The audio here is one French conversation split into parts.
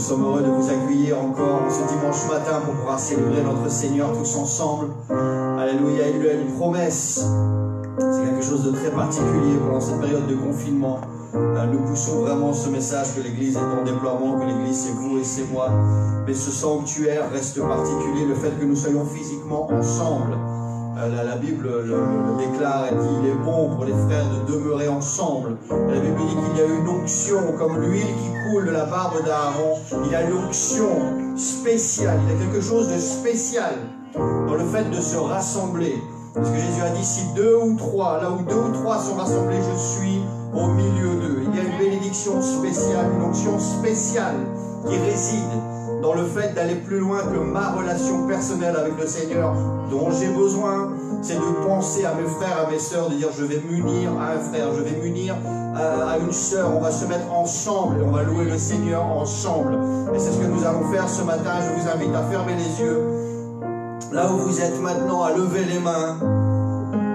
sommes heureux de vous accueillir encore ce dimanche matin pour pouvoir célébrer notre Seigneur tous ensemble. Alléluia, il a une promesse. C'est quelque chose de très particulier pendant cette période de confinement. Nous poussons vraiment ce message que l'Église est en déploiement, que l'Église c'est vous et c'est moi. Mais ce sanctuaire reste particulier, le fait que nous soyons physiquement ensemble. La Bible le déclare et dit il est bon pour les frères de demeurer ensemble. La Bible dit qu'il y a une onction, comme l'huile qui coule de la barbe d'Aaron. Il y a une onction spéciale, il y a quelque chose de spécial dans le fait de se rassembler. Parce que Jésus a dit si deux ou trois, là où deux ou trois sont rassemblés, je suis au milieu d'eux. Il y a une bénédiction spéciale, une onction spéciale qui réside dans le fait d'aller plus loin que ma relation personnelle avec le Seigneur dont j'ai besoin. C'est de penser à mes frères, à mes sœurs, de dire je vais m'unir à un frère, je vais m'unir à une sœur, on va se mettre ensemble et on va louer le Seigneur ensemble. Et c'est ce que nous allons faire ce matin. Je vous invite à fermer les yeux là où vous êtes maintenant, à lever les mains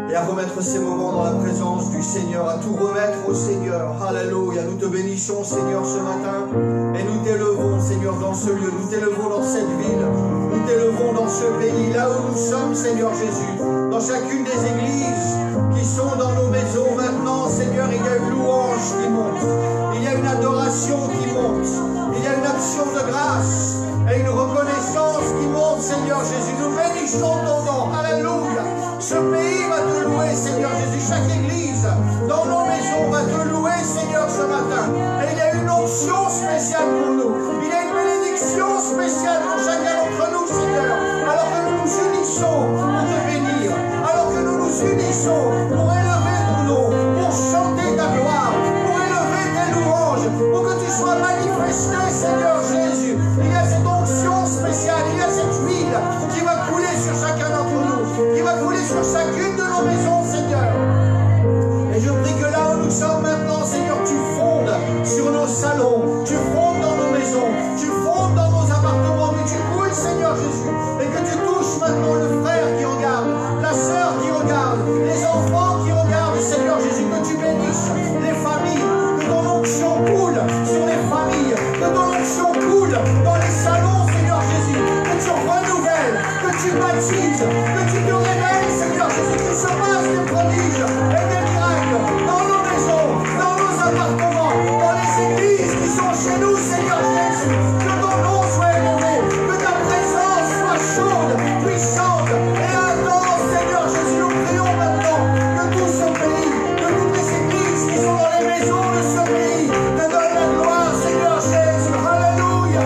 et à remettre ces moments dans la présence du Seigneur, à tout remettre au Seigneur. Alléluia, nous te bénissons Seigneur ce matin et nous t'élevons Seigneur dans ce lieu, nous t'élevons dans cette ville, nous t'élevons dans ce pays, là où nous sommes Seigneur Jésus, dans chacune des églises qui sont dans nos maisons maintenant Seigneur, il y a une louange qui monte, il y a une adoration qui monte, il y a une action de grâce et une reconnaissance qui monte Seigneur Jésus, nous bénissons ton nom, alléluia. Ce pays va te louer, Seigneur Jésus. Chaque église, dans nos maisons, va te louer, Seigneur, ce matin. Et il y a une onction spéciale pour nous. Il y a une bénédiction spéciale pour chacun d'entre nous, Seigneur. Alors que nous nous unissons pour te bénir. Alors que nous nous unissons pour élever ton nom, pour chanter ta gloire, pour élever tes louanges, pour que tu sois manifesté, Seigneur Jésus. Il y a cette onction spéciale, il y a cette huile qui va couler sur chacun d'entre nous, qui va couler sur chacune de nos maisons, Seigneur. Et je prie que là où nous sommes maintenant, Seigneur, tu fondes sur nos salons, tu fondes dans nos maisons, tu fondes dans nos appartements, que tu coules, Seigneur Jésus, et que tu touches maintenant le frère qui regarde, la sœur qui regarde, les enfants qui regardent, Seigneur Jésus, que tu bénisses les familles, que ton onction coule sur les familles, que ton onction coule dans les salons, Seigneur Jésus, que tu renouvelles, que tu baptises, que tu te révèles, Seigneur Jésus, qu'il se passe des prodiges et des miracles dans nos maisons, dans nos appartements, dans les églises qui sont chez nous, Seigneur Jésus, que ton nom soit élevé, que ta présence soit chaude, puissante et intense, Seigneur Jésus, nous prions maintenant que tout ce pays, que toutes les églises qui sont dans les maisons de ce pays, te donnent la gloire, Seigneur Jésus, alléluia.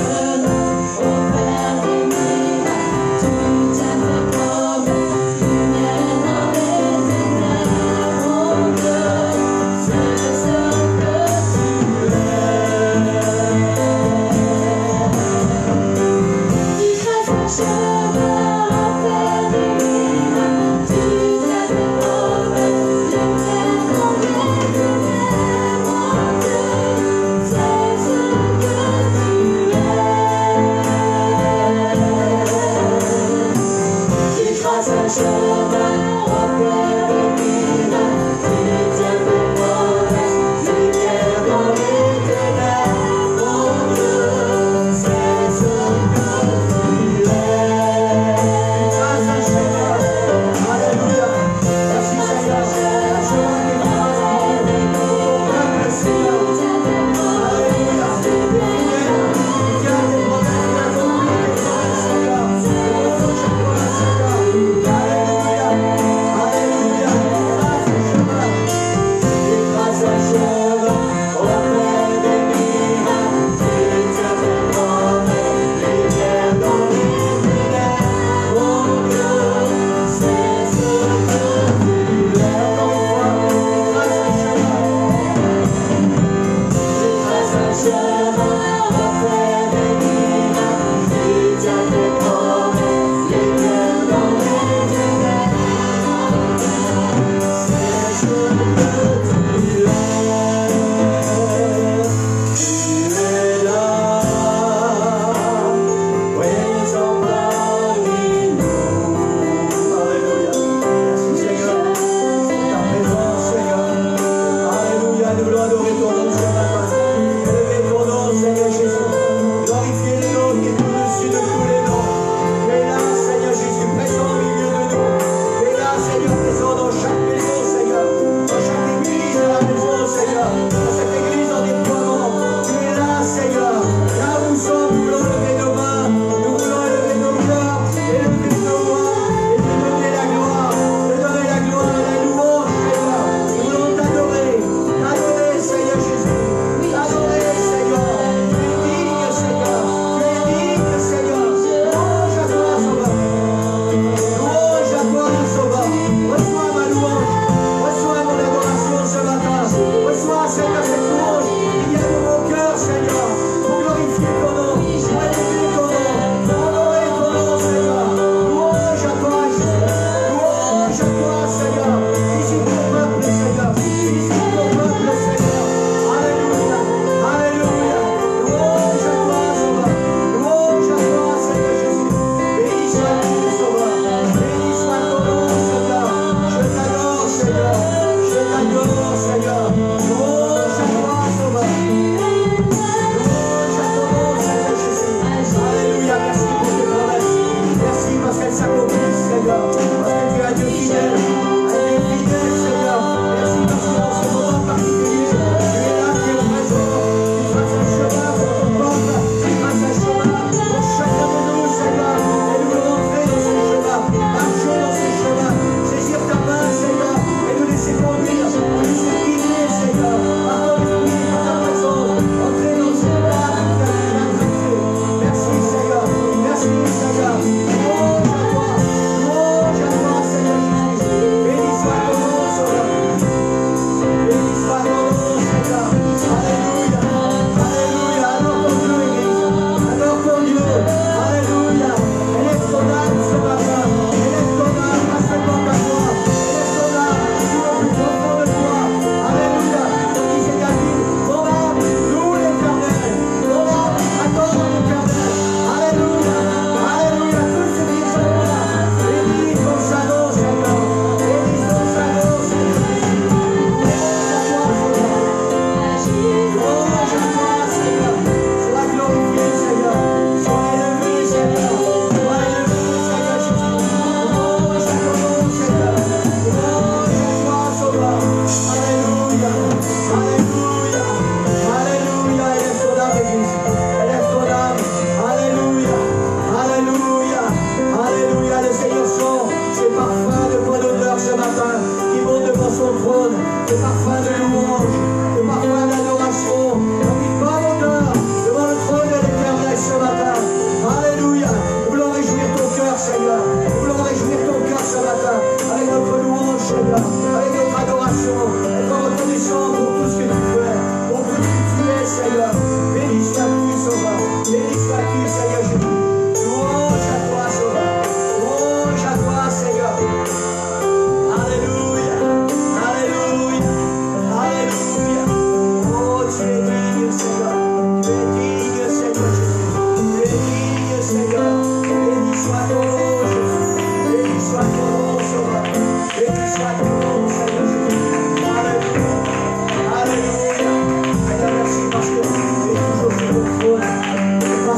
Alléluia.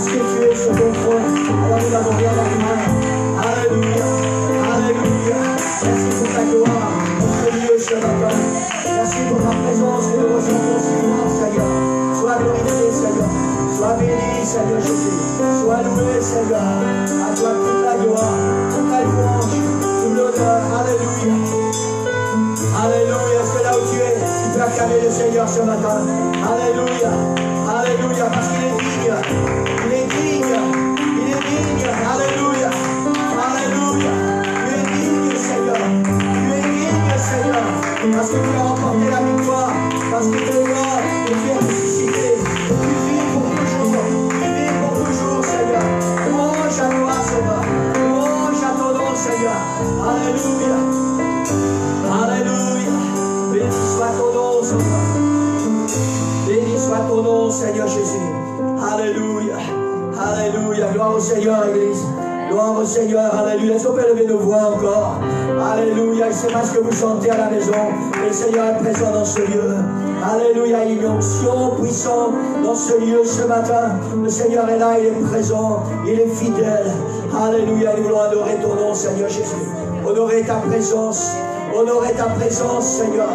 parce que tu es sur ton trône. Alors nous n'avons rien dans les mains. Alléluia, alléluia. Merci pour ta gloire, pour ce lieu ce matin. Merci pour ta présence que nous ressentons si loin, Seigneur. Sois glorifié, Seigneur. Sois béni, Seigneur Jésus. Sois loué, Seigneur. À toi toute la gloire, toute la louange, toute l'honneur. Alléluia. Alléluia. Est-ce que là où tu es, tu peux acclamer le Seigneur ce matin? Alléluia. Alléluia. Parce qu'il est digne. Il est digne. Il est digne. Alléluia. Alléluia. Tu es digne, Seigneur. Tu es digne, Seigneur. Parce que tu as remporté la victoire. Parce que tu es mort et tu es ressuscité. Tu vis pour toujours. Tu vis pour toujours, Seigneur. Louange à toi, Seigneur. Louange à ton nom, Seigneur. Alléluia. Alléluia. Béni soit ton nom, Seigneur. Béni soit ton nom, Seigneur Jésus. Alléluia. Alléluia. Gloire au Seigneur, Église. Gloire au Seigneur. Alléluia. Est-ce qu'on peut lever nos voix encore? Alléluia. Je ne sais pas ce que vous chantez à la maison, mais le Seigneur est présent dans ce lieu. Alléluia. Il y a une onction puissante dans ce lieu ce matin. Le Seigneur est là, il est présent, il est fidèle. Alléluia. Nous voulons adorer ton nom, Seigneur Jésus. Honorer ta présence. Honorer ta présence, Seigneur.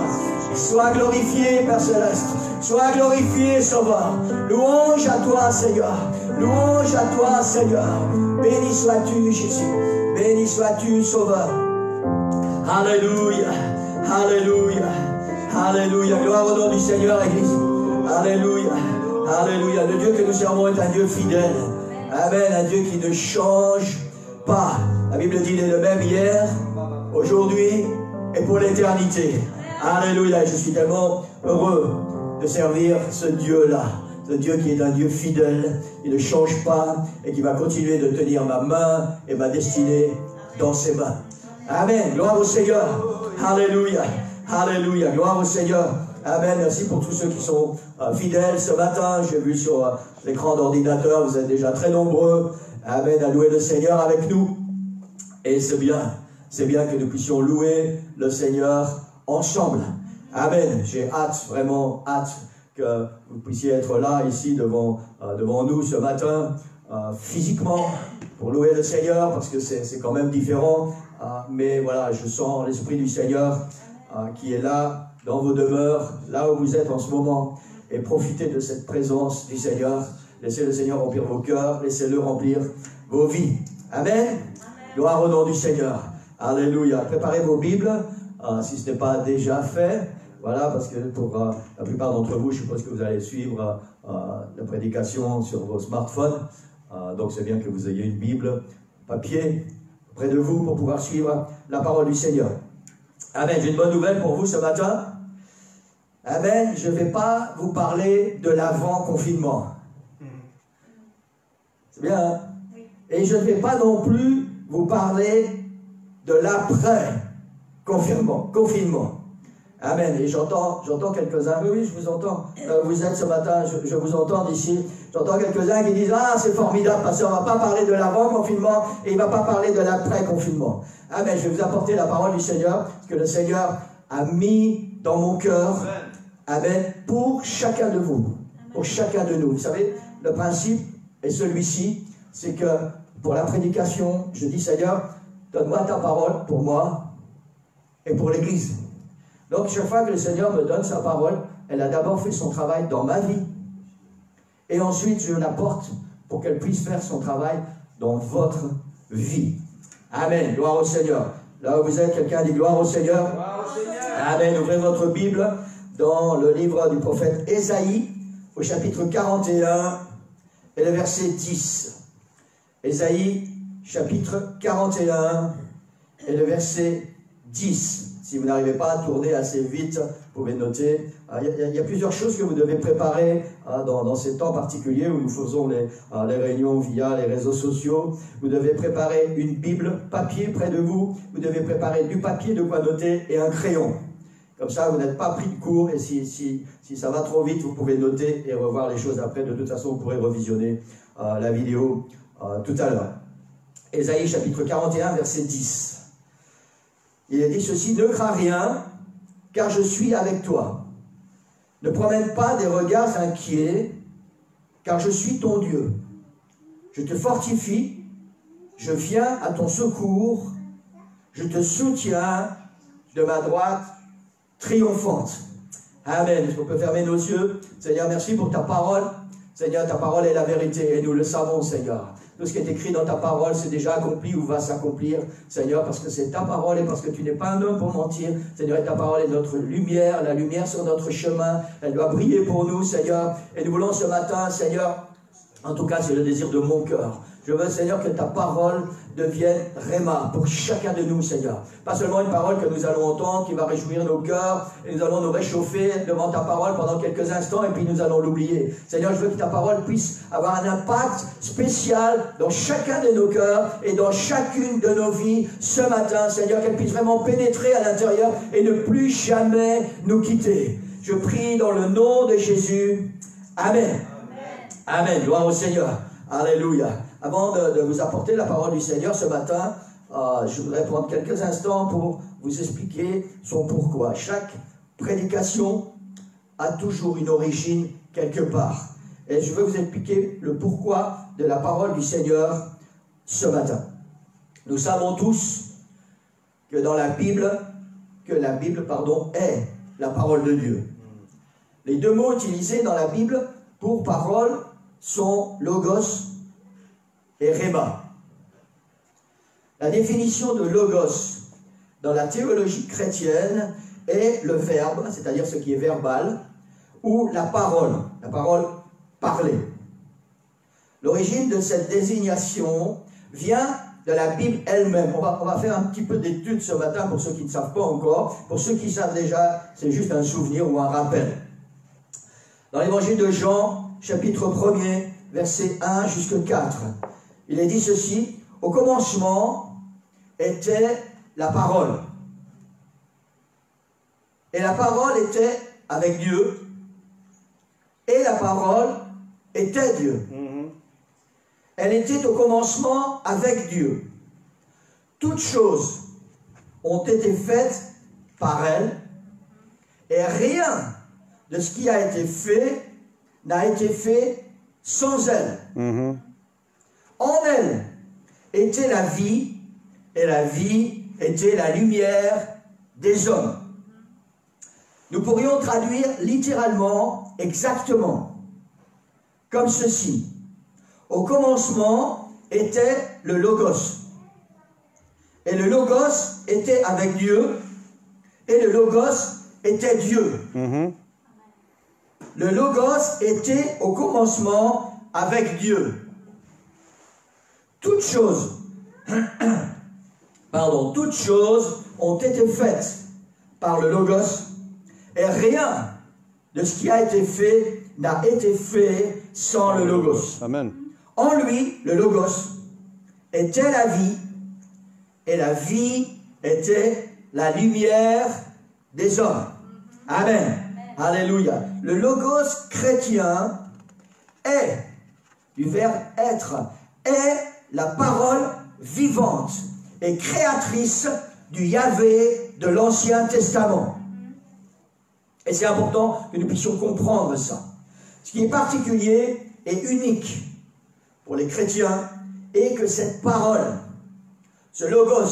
Sois glorifié, Père Céleste. Sois glorifié, Sauveur. Louange à toi, Seigneur. Louange à toi, Seigneur. Béni sois-tu, Jésus. Béni sois-tu, Sauveur. Alléluia. Alléluia. Alléluia. Gloire au nom du Seigneur, Église. Alléluia. Alléluia. Le Dieu que nous servons est un Dieu fidèle. Amen. Un Dieu qui ne change pas. La Bible dit, il est le même hier, aujourd'hui et pour l'éternité. Alléluia. Je suis tellement heureux de servir ce Dieu-là. Ce Dieu qui est un Dieu fidèle, qui ne change pas et qui va continuer de tenir ma main et ma destinée dans ses mains. Amen. Gloire au Seigneur. Alléluia. Alléluia. Gloire au Seigneur. Amen. Merci pour tous ceux qui sont fidèles ce matin. J'ai vu sur l'écran d'ordinateur, vous êtes déjà très nombreux. Amen. À louer le Seigneur avec nous. Et c'est bien. C'est bien que nous puissions louer le Seigneur ensemble. Amen. J'ai hâte, vraiment hâte que vous puissiez être là, ici, devant nous ce matin, physiquement, pour louer le Seigneur, parce que c'est quand même différent. Mais voilà, je sens l'Esprit du Seigneur qui est là, dans vos demeures, là où vous êtes en ce moment. Et profitez de cette présence du Seigneur. Laissez le Seigneur remplir vos cœurs, laissez-le remplir vos vies. Amen. Gloire au nom du Seigneur. Alléluia. Préparez vos Bibles, si ce n'est pas déjà fait. Voilà, parce que pour la plupart d'entre vous, je suppose que vous allez suivre la prédication sur vos smartphones. Donc c'est bien que vous ayez une Bible papier près de vous pour pouvoir suivre la parole du Seigneur. Amen. J'ai une bonne nouvelle pour vous ce matin. Amen. Je ne vais pas vous parler de l'avant-confinement. C'est bien, hein? Et je ne vais pas non plus vous parler de l'après-confinement. Amen. Et j'entends quelques-uns, oui, je vous entends. Vous êtes ce matin, je vous entends d'ici. J'entends quelques-uns qui disent, ah, c'est formidable, parce qu'on ne va pas parler de l'avant-confinement et il ne va pas parler de l'après-confinement. Amen. Je vais vous apporter la parole du Seigneur, que le Seigneur a mis dans mon cœur. Amen. Pour chacun de vous. Pour chacun de nous. Vous savez, le principe est celui-ci, c'est que pour la prédication, je dis, Seigneur, donne-moi ta parole pour moi et pour l'Église. Donc, chaque fois que le Seigneur me donne sa parole, elle a d'abord fait son travail dans ma vie. Et ensuite, je la porte pour qu'elle puisse faire son travail dans votre vie. Amen. Gloire au Seigneur. Là où vous êtes, quelqu'un dit gloire au Seigneur. Gloire au Seigneur. Amen. Ouvrez votre Bible dans le livre du prophète Ésaïe, au chapitre 41 et le verset 10. Ésaïe, chapitre 41 et le verset 10. Si vous n'arrivez pas à tourner assez vite, vous pouvez noter. Il y a plusieurs choses que vous devez préparer dans ces temps particuliers où nous faisons les réunions via les réseaux sociaux. Vous devez préparer une Bible papier près de vous. Vous devez préparer du papier, de quoi noter et un crayon. Comme ça, vous n'êtes pas pris de court et si ça va trop vite, vous pouvez noter et revoir les choses après. De toute façon, vous pourrez revisionner la vidéo tout à l'heure. Ésaïe chapitre 41, verset 10. Il est dit ceci, ne crains rien, car je suis avec toi. Ne promène pas des regards inquiets, car je suis ton Dieu. Je te fortifie, je viens à ton secours, je te soutiens de ma droite triomphante. Amen. Est-ce qu'on peut fermer nos yeux? Seigneur, merci pour ta parole. Seigneur, ta parole est la vérité et nous le savons, Seigneur. Tout ce qui est écrit dans ta parole, c'est déjà accompli ou va s'accomplir, Seigneur, parce que c'est ta parole et parce que tu n'es pas un homme pour mentir. Seigneur, et ta parole est notre lumière, la lumière sur notre chemin. Elle doit briller pour nous, Seigneur. Et nous voulons ce matin, Seigneur, en tout cas, c'est le désir de mon cœur. Je veux, Seigneur, que ta parole devienne Réma pour chacun de nous, Seigneur. Pas seulement une parole que nous allons entendre, qui va réjouir nos cœurs, et nous allons nous réchauffer devant ta parole pendant quelques instants, et puis nous allons l'oublier. Seigneur, je veux que ta parole puisse avoir un impact spécial dans chacun de nos cœurs et dans chacune de nos vies ce matin, Seigneur, qu'elle puisse vraiment pénétrer à l'intérieur et ne plus jamais nous quitter. Je prie dans le nom de Jésus. Amen. Amen. Gloire au Seigneur. Alléluia. Avant de vous apporter la parole du Seigneur ce matin, je voudrais prendre quelques instants pour vous expliquer son pourquoi. Chaque prédication a toujours une origine quelque part. Et je veux vous expliquer le pourquoi de la parole du Seigneur ce matin. Nous savons tous que dans la Bible, est la parole de Dieu. Les deux mots utilisés dans la Bible pour parole sont logos et réma. La définition de logos dans la théologie chrétienne est le verbe, c'est-à-dire ce qui est verbal, ou la parole parlée. L'origine de cette désignation vient de la Bible elle-même. On va faire un petit peu d'études ce matin pour ceux qui ne savent pas encore. Pour ceux qui savent déjà, c'est juste un souvenir ou un rappel. Dans l'évangile de Jean, chapitre 1er, versets 1 jusqu'à 4, il est dit ceci: au commencement était la parole. Et la parole était avec Dieu. Et la parole était Dieu. Elle était au commencement avec Dieu. Toutes choses ont été faites par elle. Et rien de ce qui a été fait n'a été fait sans elle. En elle était la vie, et la vie était la lumière des hommes. Nous pourrions traduire littéralement, exactement, comme ceci. Au commencement était le Logos. Et le Logos était avec Dieu, et le Logos était Dieu. Le Logos était au commencement avec Dieu. Toutes choses ont été faites par le Logos, et rien de ce qui a été fait n'a été fait sans le Logos. Amen. En lui, le Logos, était la vie, et la vie était la lumière des hommes. Amen. Alléluia. Le Logos chrétien est, du verbe être, est la parole vivante et créatrice du Yahvé de l'Ancien Testament. Et c'est important que nous puissions comprendre ça. Ce qui est particulier et unique pour les chrétiens est que cette parole, ce Logos,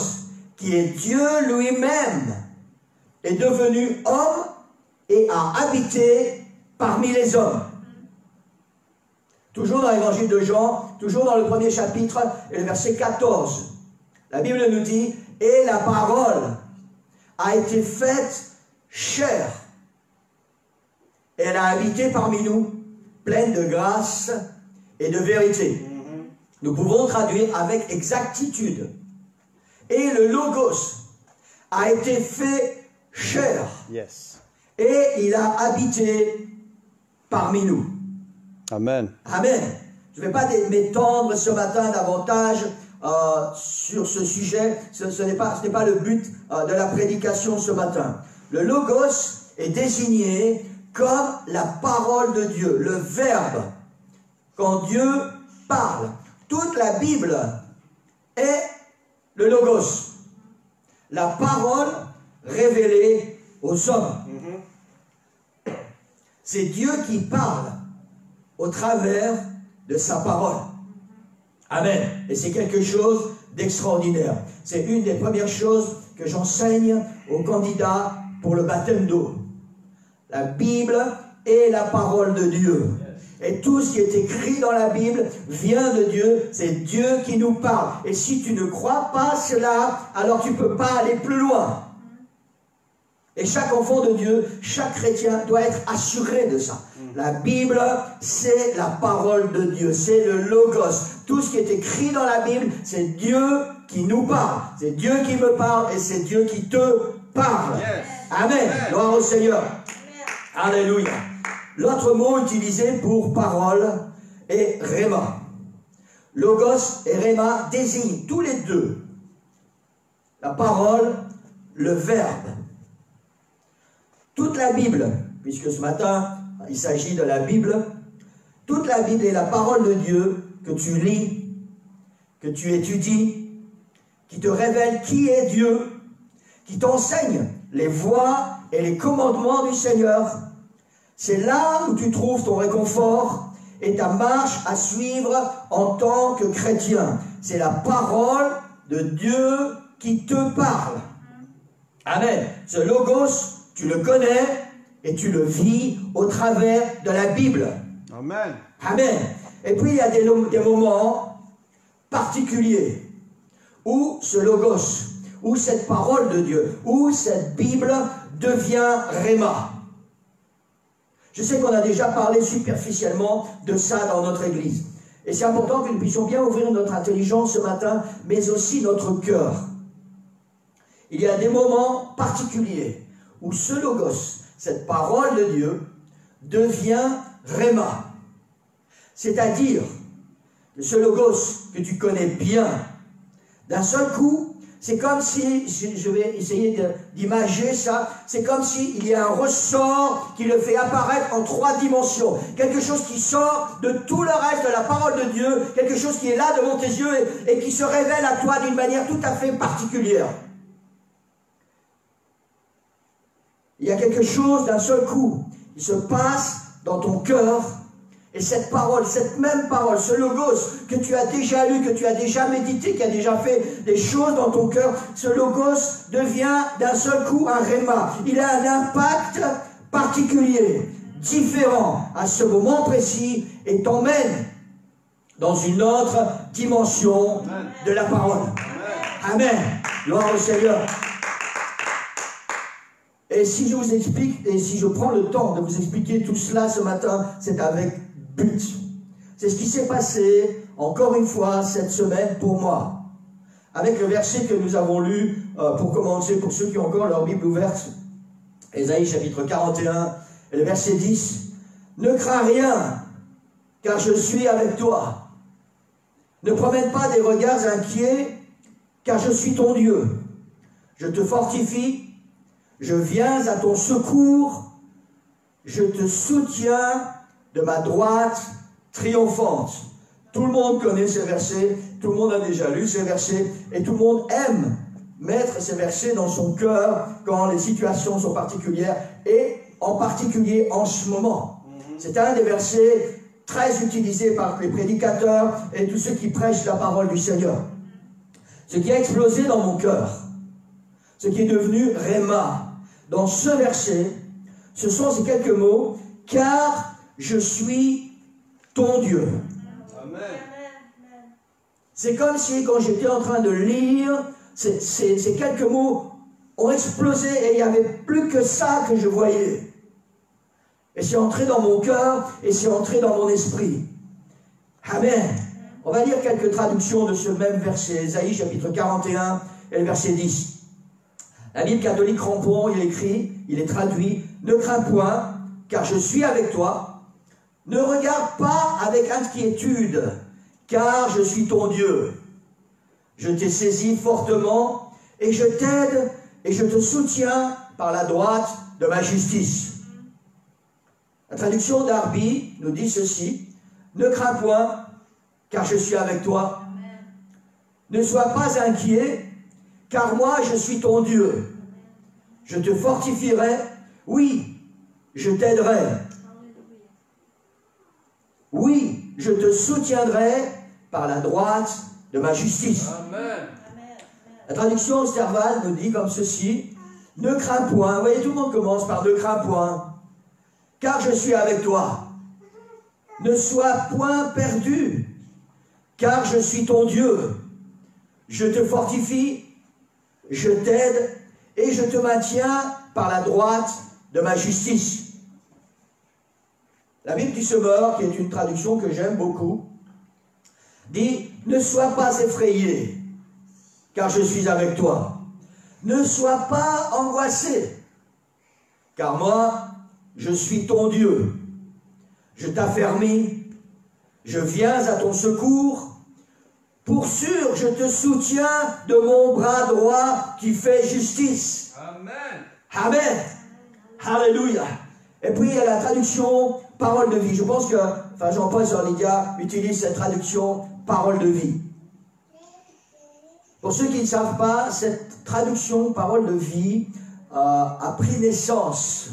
qui est Dieu lui-même, est devenu homme et a habité parmi les hommes. Toujours dans l'évangile de Jean, toujours dans le premier chapitre, et le verset 14, la Bible nous dit: et la parole a été faite chair. Elle a habité parmi nous, pleine de grâce et de vérité. Nous pouvons traduire avec exactitude. Et le Logos a été fait chair. Yes. Et il a habité parmi nous. Amen. Amen. Je ne vais pas m'étendre ce matin davantage sur ce sujet. Ce n'est pas le but de la prédication ce matin. Le Logos est désigné comme la parole de Dieu, le Verbe. Quand Dieu parle, toute la Bible est le Logos, la parole révélée aux hommes. C'est Dieu qui parle au travers de sa parole. Amen. Et c'est quelque chose d'extraordinaire. C'est une des premières choses que j'enseigne aux candidats pour le baptême d'eau. La Bible est la parole de Dieu. Et tout ce qui est écrit dans la Bible vient de Dieu. C'est Dieu qui nous parle. Et si tu ne crois pas cela, alors tu ne peux pas aller plus loin. Et chaque enfant de Dieu, chaque chrétien doit être assuré de ça. La Bible, c'est la parole de Dieu. C'est le Logos. Tout ce qui est écrit dans la Bible, c'est Dieu qui nous parle. C'est Dieu qui me parle et c'est Dieu qui te parle. Yes. Amen. Gloire au Seigneur. Amen. Alléluia. L'autre mot utilisé pour parole est Rhéma. Logos et Rhéma désignent tous les deux la parole, le verbe. Toute la Bible, puisque ce matin, il s'agit de la Bible, toute la Bible est la parole de Dieu que tu lis, que tu étudies, qui te révèle qui est Dieu, qui t'enseigne les voies et les commandements du Seigneur. C'est là où tu trouves ton réconfort et ta marche à suivre en tant que chrétien. C'est la parole de Dieu qui te parle. Amen. Ce Logos, tu le connais et tu le vis au travers de la Bible. Amen. Amen. Et puis il y a des moments particuliers où ce Logos, où cette parole de Dieu, où cette Bible devient Rhéma. Je sais qu'on a déjà parlé superficiellement de ça dans notre Église. Et c'est important que nous puissions bien ouvrir notre intelligence ce matin, mais aussi notre cœur. Il y a des moments particuliers où ce Logos, cette parole de Dieu, devient Rhéma. C'est-à-dire que ce Logos que tu connais bien, d'un seul coup, c'est comme si, je vais essayer d'imager ça, c'est comme s'il y a un ressort qui le fait apparaître en 3 dimensions. Quelque chose qui sort de tout le reste de la parole de Dieu, quelque chose qui est là devant tes yeux et qui se révèle à toi d'une manière tout à fait particulière. Il y a quelque chose d'un seul coup qui se passe dans ton cœur. Et cette parole, cette même parole, ce Logos que tu as déjà lu, que tu as déjà médité, qui a déjà fait des choses dans ton cœur, ce Logos devient d'un seul coup un Rhéma. Il a un impact particulier, différent à ce moment précis et t'emmène dans une autre dimension de la parole. Amen. Gloire au Seigneur. Et si je vous explique, et si je prends le temps de vous expliquer tout cela ce matin, c'est avec but. C'est ce qui s'est passé, encore une fois, cette semaine pour moi. Avec le verset que nous avons lu, pour commencer, pour ceux qui ont encore leur Bible ouverte, Ésaïe chapitre 41, et le verset 10. « Ne crains rien, car je suis avec toi. Ne promène pas des regards inquiets, car je suis ton Dieu. Je te fortifie, je viens à ton secours, je te soutiens de ma droite triomphante. » Tout le monde connaît ces versets, tout le monde a déjà lu ces versets, et tout le monde aime mettre ces versets dans son cœur quand les situations sont particulières, et en particulier en ce moment. C'est un des versets très utilisés par les prédicateurs et tous ceux qui prêchent la parole du Seigneur. Ce qui a explosé dans mon cœur, ce qui est devenu Rhéma, dans ce verset, ce sont ces quelques mots, « car je suis ton Dieu ». C'est comme si, quand j'étais en train de lire, ces quelques mots ont explosé et il n'y avait plus que ça que je voyais. Et c'est entré dans mon cœur et c'est entré dans mon esprit. Amen. On va lire quelques traductions de ce même verset, Ésaïe chapitre 41 et le verset 10. La Bible catholique Rampon, il écrit, il est traduit, « Ne crains point, car je suis avec toi. Ne regarde pas avec inquiétude, car je suis ton Dieu. Je t'ai saisi fortement, et je t'aide, et je te soutiens par la droite de ma justice. » La traduction d'Arby nous dit ceci, « Ne crains point, car je suis avec toi. Ne sois pas inquiet, car moi je suis ton Dieu. Je te fortifierai, oui, je t'aiderai. Oui, je te soutiendrai par la droite de ma justice. Amen. La traduction Sterval nous dit comme ceci: ne crains point. Vous voyez, tout le monde commence par ne crains point, car je suis avec toi. Ne sois point perdu, car je suis ton Dieu. Je te fortifie, je t'aide et je te maintiens par la droite de ma justice. La Bible du Semeur, qui est une traduction que j'aime beaucoup, dit: ne sois pas effrayé, car je suis avec toi. Ne sois pas angoissé, car moi, je suis ton Dieu. Je t'affermis, je viens à ton secours. Pour sûr, je te soutiens de mon bras droit qui fait justice. Amen. Amen. Alléluia. Et puis il y a la traduction parole de vie. Je pense que Jean-Paul Sorlidia utilise cette traduction parole de vie. Pour ceux qui ne savent pas, cette traduction parole de vie a pris naissance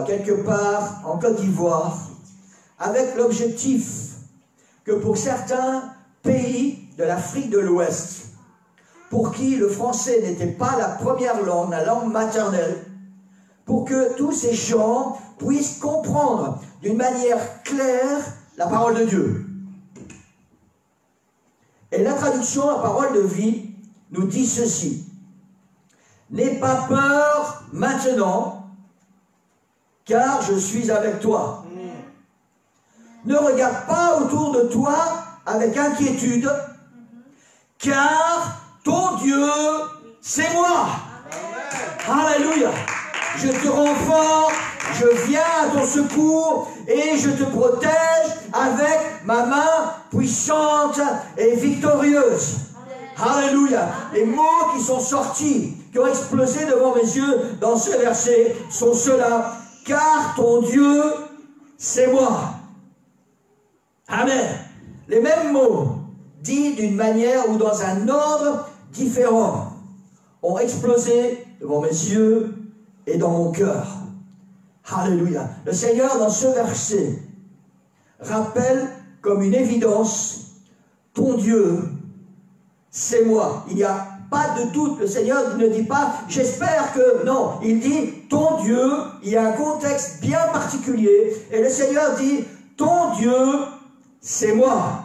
quelque part en Côte d'Ivoire, avec l'objectif que pour certains pays de l'Afrique de l'Ouest, pour qui le français n'était pas la première langue, la langue maternelle, pour que tous ces gens puissent comprendre d'une manière claire la parole de Dieu. Et la traduction à parole de vie nous dit ceci: n'aie pas peur maintenant, car je suis avec toi. Ne regarde pas autour de toi avec inquiétude, car ton Dieu, c'est moi. Alléluia. Je te renforce, je viens à ton secours et je te protège avec ma main puissante et victorieuse. Alléluia. Les mots qui sont sortis, qui ont explosé devant mes yeux dans ce verset sont ceux-là: car ton Dieu, c'est moi. Amen. Les mêmes mots, dits d'une manière ou dans un ordre différent, ont explosé devant mes yeux et dans mon cœur. Alléluia. Le Seigneur, dans ce verset, rappelle comme une évidence: ton Dieu, c'est moi. Il n'y a pas de doute. Le Seigneur ne dit pas j'espère que. Non, il dit ton Dieu. Il y a un contexte bien particulier. Et le Seigneur dit ton Dieu, c'est moi.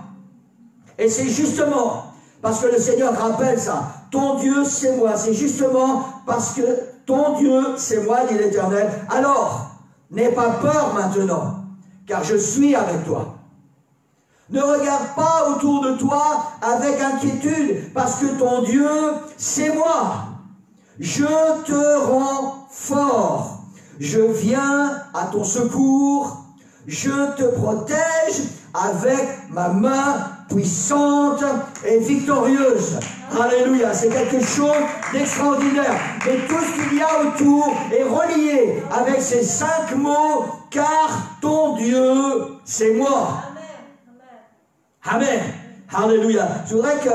Et c'est justement parce que le Seigneur rappelle ça. Ton Dieu, c'est moi. C'est justement parce que ton Dieu, c'est moi, dit l'Éternel. Alors, n'aie pas peur maintenant, car je suis avec toi. Ne regarde pas autour de toi avec inquiétude, parce que ton Dieu, c'est moi. Je te rends fort. Je viens à ton secours. Je te protège avec ma main puissante et victorieuse. Alléluia, c'est quelque chose d'extraordinaire. Mais tout ce qu'il y a autour est relié avec ces 5 mots: car ton Dieu, c'est moi. Amen. Alléluia. Je voudrais que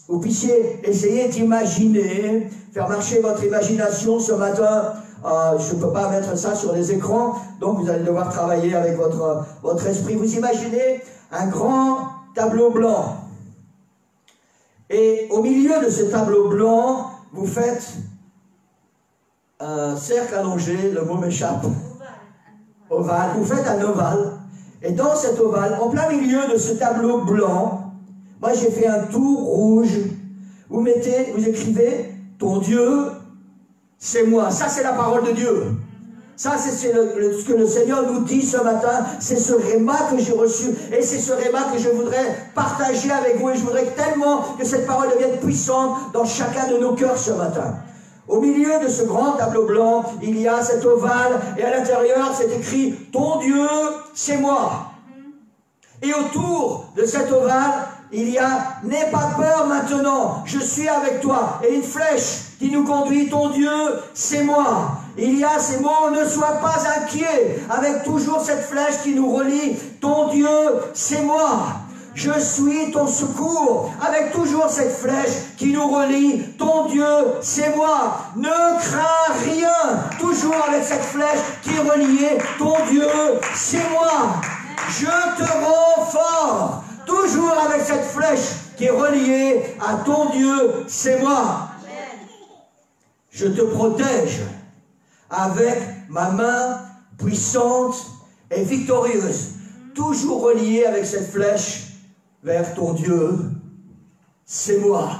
vous puissiez essayer d'imaginer, faire marcher votre imagination ce matin. Je ne peux pas mettre ça sur les écrans, donc vous allez devoir travailler avec votre esprit. Vous imaginez un grand tableau blanc. Et au milieu de ce tableau blanc, vous faites un cercle allongé, le mot m'échappe. Ovale. Vous faites un ovale. Et dans cet ovale, en plein milieu de ce tableau blanc, moi j'ai fait un tour rouge. Vous écrivez ton Dieu, c'est moi. Ça, c'est la parole de Dieu. Ça, c'est ce que le Seigneur nous dit ce matin. C'est ce réma que j'ai reçu. Et c'est ce réma que je voudrais partager avec vous. Et je voudrais tellement que cette parole devienne puissante dans chacun de nos cœurs ce matin. Au milieu de ce grand tableau blanc, il y a cet ovale. Et à l'intérieur, c'est écrit « Ton Dieu, c'est moi ». Et autour de cet ovale, il y a « N'aie pas peur maintenant, je suis avec toi ». Et une flèche qui nous conduit, ton Dieu, c'est moi. Il y a ces mots, ne sois pas inquiet, avec toujours cette flèche qui nous relie, ton Dieu, c'est moi. Je suis ton secours, avec toujours cette flèche qui nous relie, ton Dieu, c'est moi. Ne crains rien, toujours avec cette flèche qui est reliée, ton Dieu, c'est moi. Je te rends fort. toujours avec cette flèche qui est reliée à ton Dieu, c'est moi. Je te protège avec ma main puissante et victorieuse, toujours reliée avec cette flèche vers ton Dieu, c'est moi.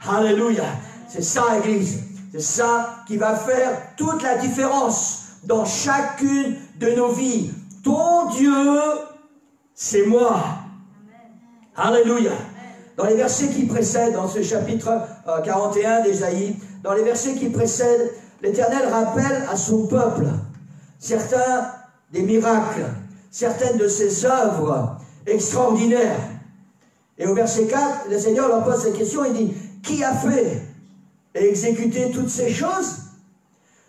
Alléluia. C'est ça, Église. C'est ça qui va faire toute la différence dans chacune de nos vies. Ton Dieu, c'est moi. Alléluia. Dans les versets qui précèdent, dans ce chapitre 41 d'Ésaïe, dans les versets qui précèdent, l'Éternel rappelle à son peuple certains des miracles, certaines de ses œuvres extraordinaires. Et au verset 4, le Seigneur leur pose cette question, il dit, qui a fait et exécuté toutes ces choses?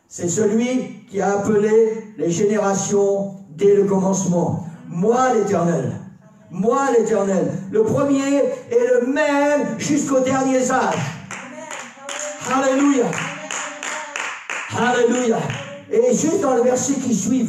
C'est celui qui a appelé les générations dès le commencement. Moi l'Éternel. Moi l'Éternel. Le premier et le même jusqu'aux derniers âges. Alléluia. Alléluia. Et juste dans le verset qui suit,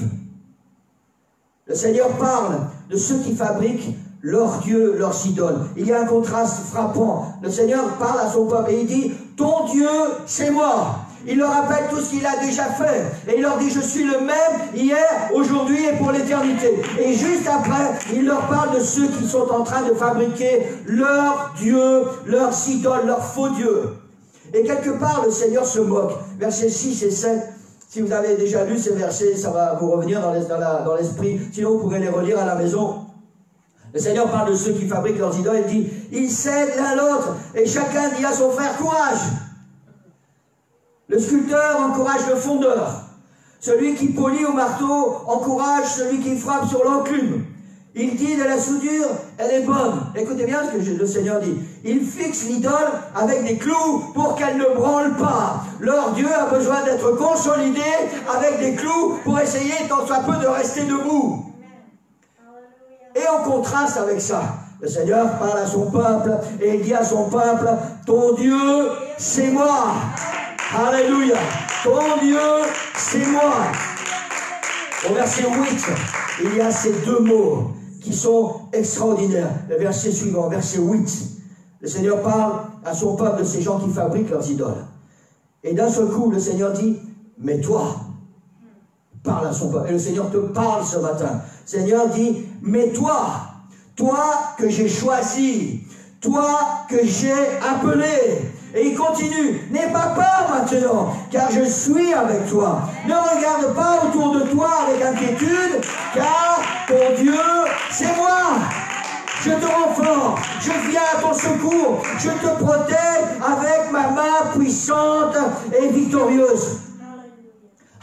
le Seigneur parle de ceux qui fabriquent leurs dieux, leurs idoles. Il y a un contraste frappant. Le Seigneur parle à son peuple et il dit, ton Dieu, c'est moi. Il leur rappelle tout ce qu'il a déjà fait. Et il leur dit, je suis le même hier, aujourd'hui et pour l'éternité. Et juste après, il leur parle de ceux qui sont en train de fabriquer leurs dieux, leurs idoles, leurs faux dieux. Et quelque part, le Seigneur se moque. Versets 6 et 7. Si vous avez déjà lu ces versets, ça va vous revenir dans l'esprit. Sinon, vous pourrez les relire à la maison. Le Seigneur parle de ceux qui fabriquent leurs idoles. Il dit, ils cèdent l'un l'autre. Et chacun dit à son frère, courage. Le sculpteur encourage le fondeur. Celui qui polit au marteau encourage celui qui frappe sur l'enclume. Il dit de la soudure, elle est bonne. Écoutez bien ce que le Seigneur dit. Il fixe l'idole avec des clous pour qu'elle ne branle pas. Leur Dieu a besoin d'être consolidé avec des clous pour essayer tant soit peu de rester debout. Et en contraste avec ça, le Seigneur parle à son peuple et il dit à son peuple, ton Dieu, c'est moi. Alléluia. Ton Dieu, c'est moi. Au verset 8, il y a ces deux mots qui sont extraordinaires. Le verset suivant, verset 8. Le Seigneur parle à son peuple de ces gens qui fabriquent leurs idoles. Et d'un seul coup, le Seigneur dit, mais toi, parle à son peuple. Et le Seigneur te parle ce matin. Le Seigneur dit, mais toi que j'ai choisi, toi que j'ai appelé. Et il continue, n'aie pas peur maintenant, car je suis avec toi. Ne regarde pas autour de toi avec inquiétude, car ton Dieu, c'est moi. Je te renforce, je viens à ton secours, je te protège avec ma main puissante et victorieuse.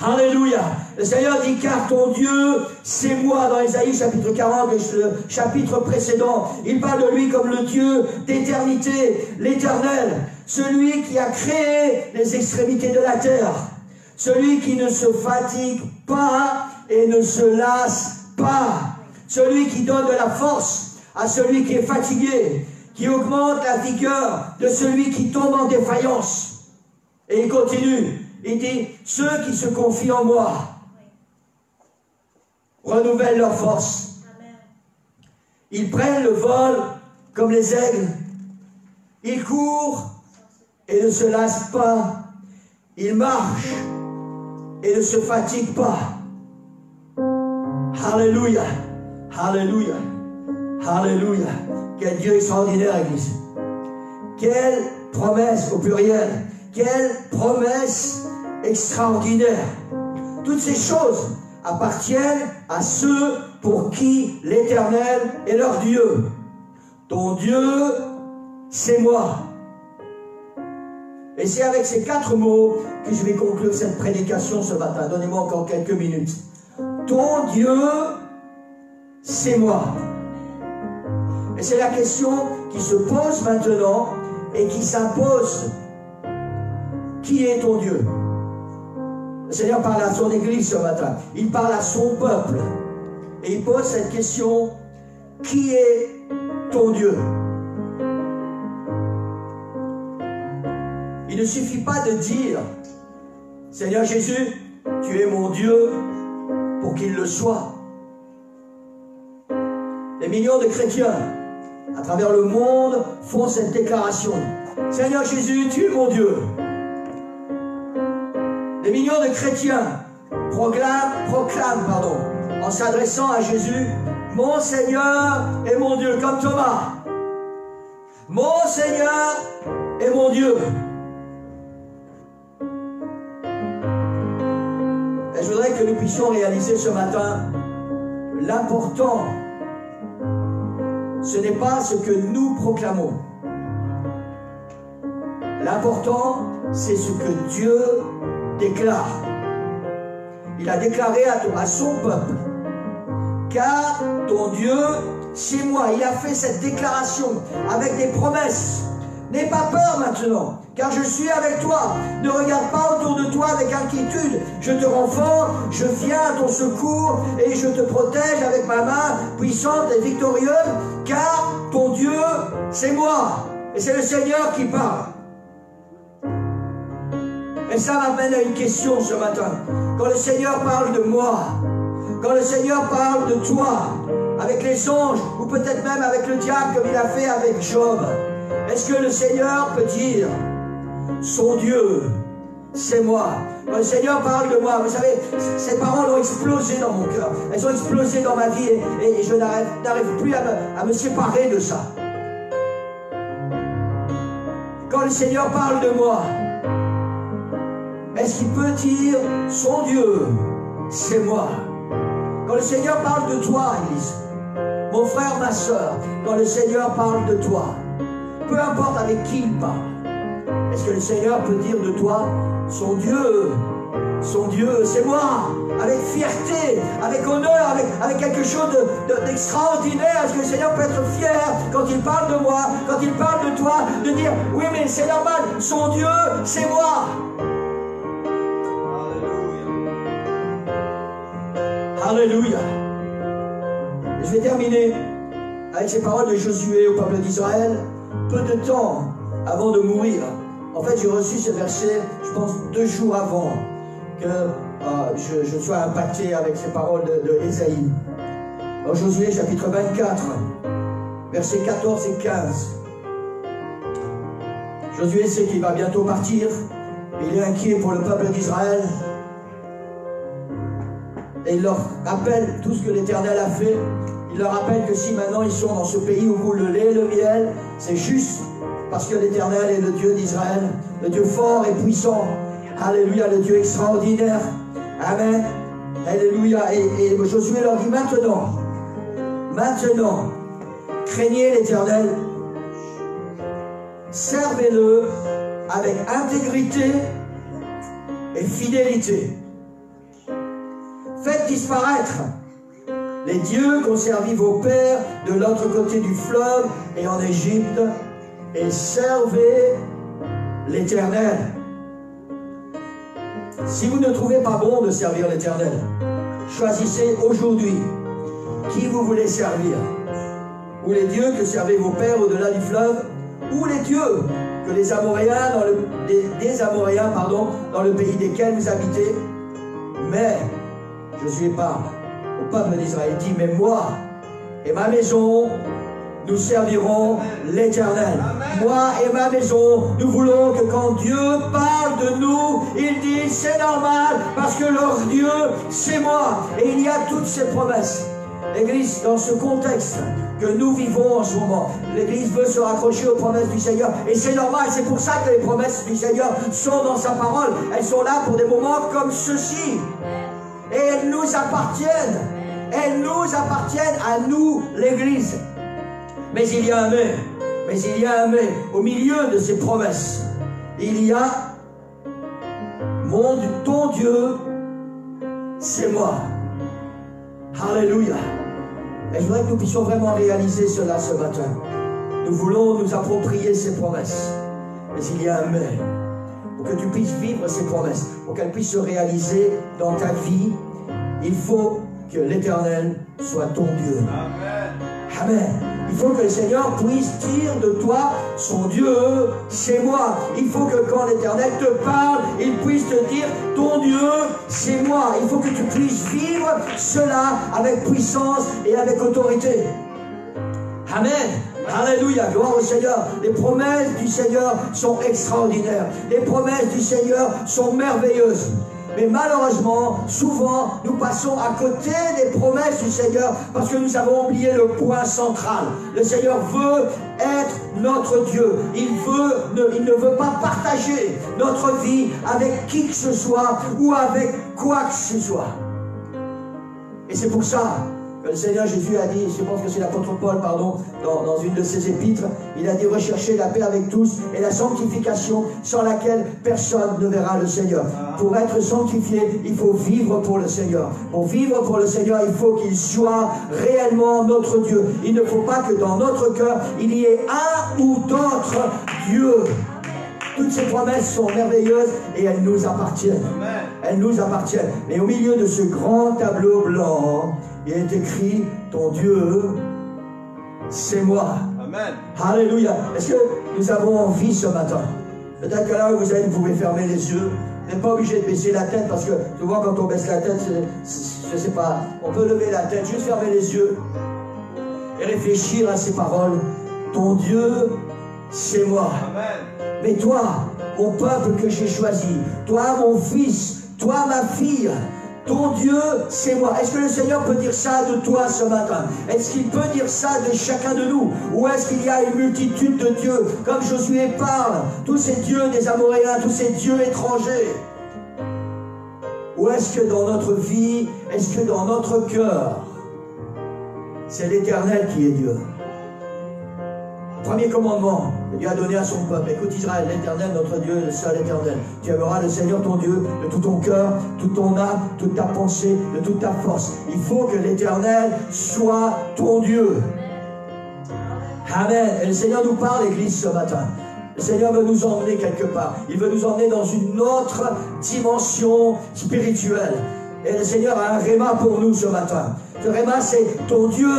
Alléluia. Le Seigneur dit, car ton Dieu, c'est moi. Dans Ésaïe chapitre 40, le chapitre précédent, il parle de lui comme le Dieu d'éternité, l'Éternel, celui qui a créé les extrémités de la terre, celui qui ne se fatigue pas et ne se lasse pas, celui qui donne de la force à celui qui est fatigué, qui augmente la vigueur de celui qui tombe en défaillance. Et il continue. Il dit, ceux qui se confient en moi renouvellent leur force. Ils prennent le vol comme les aigles. Ils courent et ne se lassent pas. Ils marchent et ne se fatiguent pas. Alléluia. Alléluia. Alléluia. Quel Dieu extraordinaire, Église. Quelle promesse au pluriel. Quelle promesse extraordinaire. Toutes ces choses appartiennent à ceux pour qui l'Éternel est leur Dieu. Ton Dieu, c'est moi. Et c'est avec ces 4 mots que je vais conclure cette prédication ce matin. Donnez-moi encore quelques minutes. Ton Dieu, c'est moi. Et c'est la question qui se pose maintenant et qui s'impose. Qui est ton Dieu? Le Seigneur parle à son Église ce matin. Il parle à son peuple. Et il pose cette question. Qui est ton Dieu? Il ne suffit pas de dire, Seigneur Jésus, tu es mon Dieu, pour qu'il le soit. Des millions de chrétiens à travers le monde, font cette déclaration. Seigneur Jésus, tu es mon Dieu. Des millions de chrétiens proclament, en s'adressant à Jésus, mon Seigneur et mon Dieu, comme Thomas. Mon Seigneur et mon Dieu. Et je voudrais que nous puissions réaliser ce matin que l'important, ce n'est pas ce que nous proclamons. L'important, c'est ce que Dieu déclare. Il a déclaré à son peuple, car ton Dieu, c'est moi. Il a fait cette déclaration avec des promesses. N'aie pas peur maintenant, car je suis avec toi. Ne regarde pas autour de toi avec inquiétude. Je te renforce, je viens à ton secours et je te protège avec ma main puissante et victorieuse, car ton Dieu, c'est moi. Et c'est le Seigneur qui parle. Et ça m'amène à une question ce matin. Quand le Seigneur parle de moi, quand le Seigneur parle de toi, avec les anges, ou peut-être même avec le diable comme il a fait avec Job, est-ce que le Seigneur peut dire, son Dieu, c'est moi? Quand le Seigneur parle de moi, vous savez, ces paroles ont explosé dans mon cœur. Elles ont explosé dans ma vie et je n'arrive plus à me séparer de ça. Quand le Seigneur parle de moi, est-ce qu'il peut dire, son Dieu, c'est moi? Quand le Seigneur parle de toi, Église, mon frère, ma soeur, quand le Seigneur parle de toi, peu importe avec qui il parle, est-ce que le Seigneur peut dire de toi, son Dieu, c'est moi? Avec fierté, avec honneur, avec quelque chose d'extraordinaire. Est-ce que le Seigneur peut être fier quand il parle de moi, quand il parle de toi, de dire, oui mais c'est normal, son Dieu, c'est moi? Alléluia. Je vais terminer avec ces paroles de Josué au peuple d'Israël. Peu de temps avant de mourir, en fait j'ai reçu ce verset, je pense 2 jours avant que je sois impacté avec ces paroles de Ésaïe. Dans Josué chapitre 24, versets 14 et 15. Josué sait qu'il va bientôt partir, il est inquiet pour le peuple d'Israël. Et il leur rappelle tout ce que l'Éternel a fait. Il leur rappelle que si maintenant ils sont dans ce pays où coule le lait et le miel, c'est juste parce que l'Éternel est le Dieu d'Israël, le Dieu fort et puissant. Alléluia, le Dieu extraordinaire. Amen. Alléluia. Et Josué leur dit maintenant, craignez l'Éternel, servez-le avec intégrité et fidélité. Faites disparaître les dieux qu'ont servi vos pères de l'autre côté du fleuve et en Égypte, et servez l'Éternel. Si vous ne trouvez pas bon de servir l'Éternel, choisissez aujourd'hui qui vous voulez servir. Ou les dieux que servaient vos pères au-delà du fleuve, ou les dieux que les Amoréens, dans le pays desquels vous habitez. Mais Josué parle au peuple d'Israël, dit, mais moi et ma maison, nous servirons l'Éternel. Moi et ma maison, nous voulons que quand Dieu parle de nous, il dit, c'est normal, parce que leur Dieu, c'est moi. Et il y a toutes ces promesses. L'Église, dans ce contexte que nous vivons en ce moment, l'Église veut se raccrocher aux promesses du Seigneur. Et c'est normal, c'est pour ça que les promesses du Seigneur sont dans sa parole. Elles sont là pour des moments comme ceux-ci. Et elles nous appartiennent. Elles nous appartiennent à nous, l'Église. Mais il y a un mais. Mais il y a un mais. Au milieu de ces promesses, il y a ton Dieu, c'est moi. Alléluia. Et je voudrais que nous puissions vraiment réaliser cela ce matin. Nous voulons nous approprier ces promesses. Mais il y a un mais. Pour que tu puisses vivre ces promesses, pour qu'elles puissent se réaliser dans ta vie, il faut que l'Éternel soit ton Dieu. Amen. Amen. Il faut que le Seigneur puisse dire de toi, son Dieu, c'est moi. Il faut que quand l'Éternel te parle, il puisse te dire, ton Dieu, c'est moi. Il faut que tu puisses vivre cela avec puissance et avec autorité. Amen. Alléluia, gloire au Seigneur. Les promesses du Seigneur sont extraordinaires. Les promesses du Seigneur sont merveilleuses. Mais malheureusement, souvent, nous passons à côté des promesses du Seigneur parce que nous avons oublié le point central. Le Seigneur veut être notre Dieu. Il ne veut pas partager notre vie avec qui que ce soit ou avec quoi que ce soit. Et c'est pour ça que le Seigneur Jésus a dit, je pense que c'est l'apôtre Paul, pardon, dans une de ses épîtres, il a dit recherchez la paix avec tous et la sanctification sans laquelle personne ne verra le Seigneur. Pour être sanctifié, il faut vivre pour le Seigneur. Pour vivre pour le Seigneur, il faut qu'il soit réellement notre Dieu. Il ne faut pas que dans notre cœur, il y ait un ou d'autres dieux. Toutes ces promesses sont merveilleuses et elles nous appartiennent. Elles nous appartiennent. Mais au milieu de ce grand tableau blanc, il est écrit, ton Dieu, c'est moi. Amen. Alléluia. Est-ce que nous avons envie ce matin? Peut-être que là où vous êtes, vous pouvez fermer les yeux. Vous n'êtes pas obligé de baisser la tête parce que souvent quand on baisse la tête, je ne sais pas, on peut lever la tête, juste fermer les yeux et réfléchir à ces paroles. Ton Dieu, c'est moi. Amen. Mais toi, mon peuple que j'ai choisi, toi, mon fils, toi, ma fille, ton Dieu, c'est moi. Est-ce que le Seigneur peut dire ça de toi ce matin? Est-ce qu'il peut dire ça de chacun de nous? Ou est-ce qu'il y a une multitude de dieux, comme Josué parle, tous ces dieux des Amoréens, tous ces dieux étrangers? Ou est-ce que dans notre vie, est-ce que dans notre cœur, c'est l'Éternel qui est Dieu? Premier commandement que Dieu a donné à son peuple. Écoute Israël, l'Éternel, notre Dieu, le seul Éternel. Tu aimeras le Seigneur ton Dieu de tout ton cœur, toute ton âme, toute ta pensée, de toute ta force. Il faut que l'Éternel soit ton Dieu. Amen. Et le Seigneur nous parle, l'Église, ce matin. Le Seigneur veut nous emmener quelque part. Il veut nous emmener dans une autre dimension spirituelle. Et le Seigneur a un réma pour nous ce matin. Ce réma, c'est ton Dieu,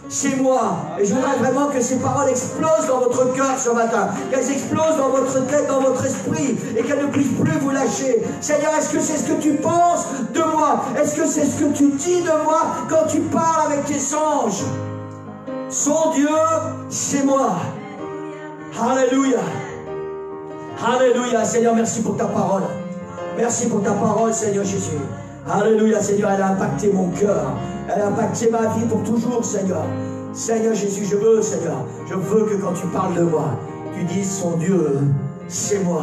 c'est moi. Et je voudrais vraiment que ces paroles explosent dans votre cœur ce matin. Qu'elles explosent dans votre tête, dans votre esprit. Et qu'elles ne puissent plus vous lâcher. Seigneur, est-ce que c'est ce que tu penses de moi? Est-ce que c'est ce que tu dis de moi quand tu parles avec tes anges? Son Dieu, c'est moi. Alléluia. Alléluia. Seigneur, merci pour ta parole. Merci pour ta parole, Seigneur Jésus. Alléluia, Seigneur, elle a impacté mon cœur. Elle a impacté ma vie pour toujours, Seigneur. Seigneur Jésus, je veux, Seigneur, je veux que quand tu parles de moi, tu dises son Dieu, c'est moi.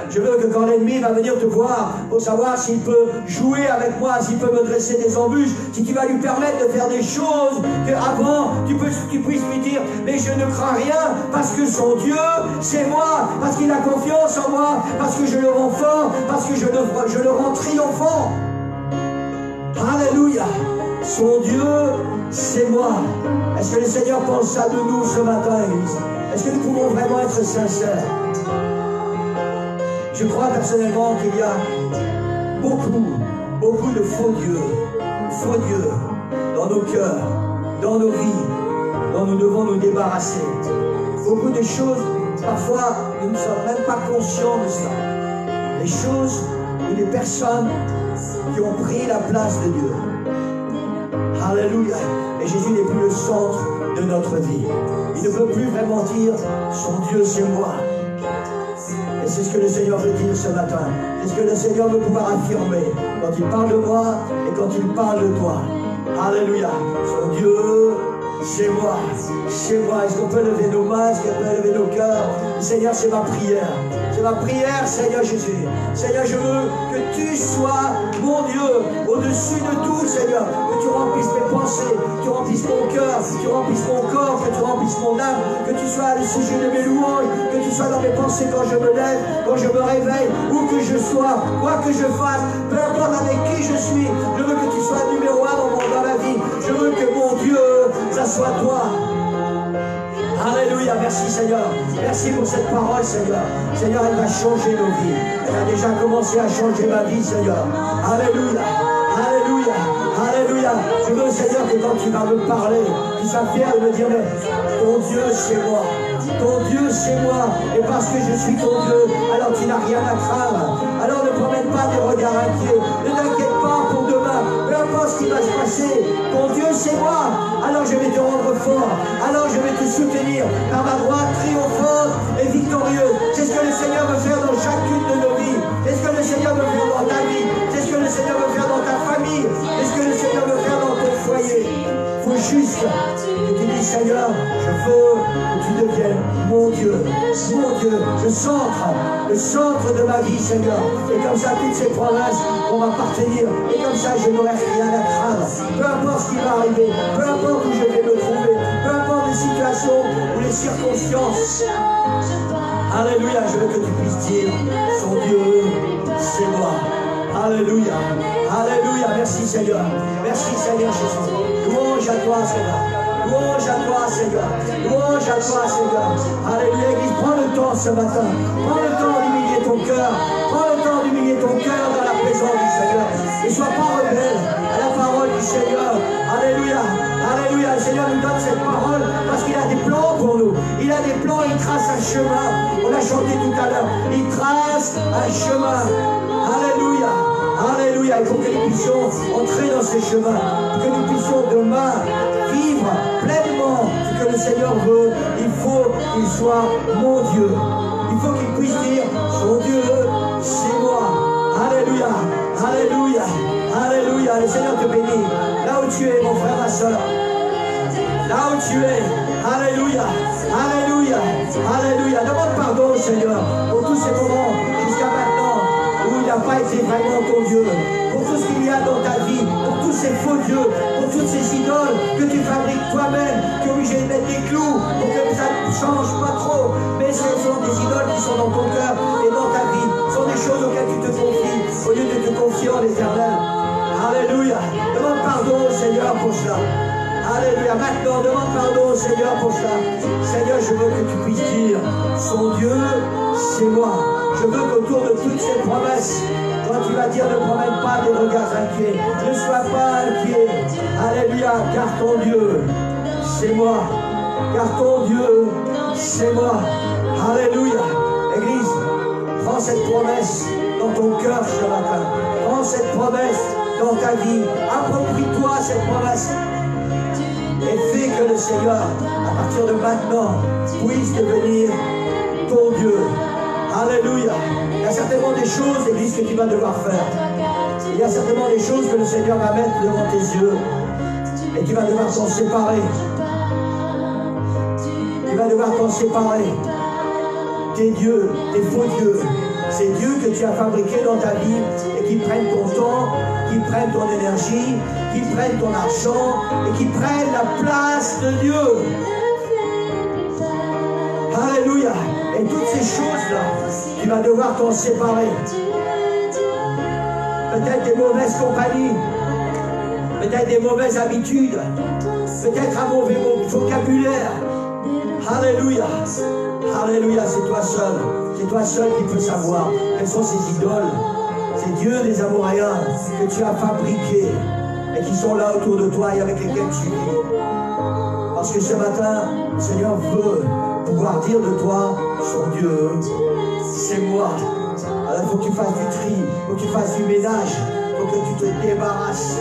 Je veux que quand l'ennemi va venir te voir pour savoir s'il peut jouer avec moi, s'il peut me dresser des embûches, si tu vas lui permettre de faire des choses qu'avant tu puisses lui dire, mais je ne crains rien parce que son Dieu, c'est moi, parce qu'il a confiance en moi, parce que je le rends fort, parce que je le rends triomphant. Alléluia. Son Dieu, c'est moi. Est-ce que le Seigneur pense ça de nous ce matin, Église? Est-ce que nous pouvons vraiment être sincères? Je crois personnellement qu'il y a beaucoup de faux dieux dans nos cœurs, dans nos vies, dont nous devons nous débarrasser. Beaucoup de choses, parfois, nous ne sommes même pas conscients de cela. Des choses ou des personnes qui ont pris la place de Dieu. Alléluia. Et Jésus n'est plus le centre de notre vie. Il ne peut plus vraiment dire son Dieu c'est moi. Et c'est ce que le Seigneur veut dire ce matin. C'est ce que le Seigneur veut pouvoir affirmer quand il parle de moi et quand il parle de toi. Alléluia. Son Dieu, c'est moi. C'est moi. Est-ce qu'on peut lever nos mains? Est-ce qu'on peut lever nos cœurs? Seigneur, c'est ma prière. C'est ma prière, Seigneur Jésus. Seigneur, je veux que tu sois mon Dieu au-dessus de tout, Seigneur. Que tu remplisses mes pensées, que tu remplisses mon cœur, que tu remplisses mon corps, que tu remplisses mon âme, que tu sois à le sujet de mes louanges, que tu sois dans mes pensées quand je me lève, quand je me réveille, où que je sois, quoi que je fasse, peu importe avec qui je suis. Je veux que tu sois numéro 1 dans ma vie. Je veux que mon Dieu, ça soit toi. Alléluia, merci Seigneur. Merci pour cette parole, Seigneur. Seigneur, elle va changer nos vies. Elle a déjà commencé à changer ma vie, Seigneur. Alléluia, alléluia, alléluia. Je veux, Seigneur, que quand tu vas me parler, tu sois fier de me dire, mais ton Dieu, c'est moi. Ton Dieu, c'est moi. Et parce que je suis ton Dieu, alors tu n'as rien à craindre. Alors ne promène pas des regards inquiets. Ne t'inquiète pas pour demain. Peu importe importe ce qui va se passer, ton Dieu c'est moi. Alors je vais te rendre fort. Alors je vais te soutenir par ma droite triomphante et victorieuse. C'est ce que le Seigneur veut faire dans chacune de nos vies. C'est ce que le Seigneur veut faire dans ta vie. C'est ce que le Seigneur veut faire dans ta famille. C'est ce que le Seigneur veut faire dans ton foyer. Il faut juste que tu dis, Seigneur, je veux que tu deviennes mon Dieu, le centre de ma vie, Seigneur. Et comme ça, toutes ces promesses vont m'appartenir. Et comme ça, je n'aurai rien à craindre. Peu importe ce qui va arriver, peu importe où je vais me trouver, peu importe les situations ou les circonstances. Alléluia, je veux que tu puisses dire, son Dieu, c'est moi. Alléluia, alléluia, merci Seigneur. Merci Seigneur Jésus. Louange à toi, Seigneur. Louange à toi, Seigneur. Louange à toi, Seigneur. Alléluia, Église, prends le temps ce matin. Prends le temps d'humilier ton cœur. Prends le temps d'humilier ton cœur dans la présence du Seigneur. Ne sois pas rebelle à la parole du Seigneur. Alléluia, alléluia. Le Seigneur nous donne cette parole parce qu'il a des plans pour nous. Il a des plans, il trace un chemin. On l'a chanté tout à l'heure. Il trace un chemin. Alléluia, alléluia. Il faut que nous puissions entrer dans ces chemins. Que nous puissions demain vivre pleinement ce que le Seigneur veut. Il faut qu'il soit mon Dieu. Il faut qu'il puisse dire, son Dieu, c'est moi. Alléluia, alléluia, alléluia. Le Seigneur te bénit. Là où tu es, mon frère, ma soeur. Là où tu es. Alléluia, alléluia, alléluia. Demande pardon au Seigneur pour tous ces moments jusqu'à maintenant où il n'a pas été vraiment ton Dieu. Pour tout ce qu'il y a dans ta vie, pour tous ces faux dieux, pour toutes ces idoles que tu fabriques toi-même, tu es obligé de mettre des clous pour que ça ne change pas trop. Mais ce sont des idoles qui sont dans ton cœur et dans ta vie. Ce sont des choses auxquelles tu te confies au lieu de te confier en l'Éternel. Alléluia. Demande pardon au Seigneur pour cela. Alléluia. Maintenant, demande pardon au Seigneur pour cela. Seigneur, je veux que tu puisses dire, son Dieu, c'est moi. Je veux qu'autour de toutes ces promesses, quand tu vas dire, ne promène pas des regards inquiets. Ne sois pas inquiet. Alléluia. Car ton Dieu, c'est moi. Car ton Dieu, c'est moi. Alléluia. Église, prends cette promesse dans ton cœur ce matin. Prends cette promesse dans ta vie. Approprie-toi cette promesse. Et fais que le Seigneur, à partir de maintenant, puisse devenir ton Dieu. Alléluia. Il y a certainement des choses, Église, que tu vas devoir faire. Il y a certainement des choses que le Seigneur va mettre devant tes yeux. Et tu vas devoir t'en séparer. Tu vas devoir t'en séparer. Tes dieux, tes faux dieux. Ces dieux que tu as fabriqués dans ta vie et qui prennent ton temps, qui prennent ton énergie, qui prennent ton argent et qui prennent la place de Dieu. Alléluia. Et toutes ces choses-là, tu vas devoir t'en séparer. Peut-être des mauvaises compagnies, peut-être des mauvaises habitudes, peut-être un mauvais vocabulaire. Alléluia. Alléluia, c'est toi seul. C'est toi seul qui peux savoir quelles sont ces idoles, ces dieux des Amoréens que tu as fabriqués et qui sont là autour de toi et avec lesquels tu vis. Parce que ce matin, le Seigneur veut pouvoir dire de toi, son Dieu, c'est moi. Alors il faut que tu fasses du tri, il faut que tu fasses du ménage, il faut que tu te débarrasses.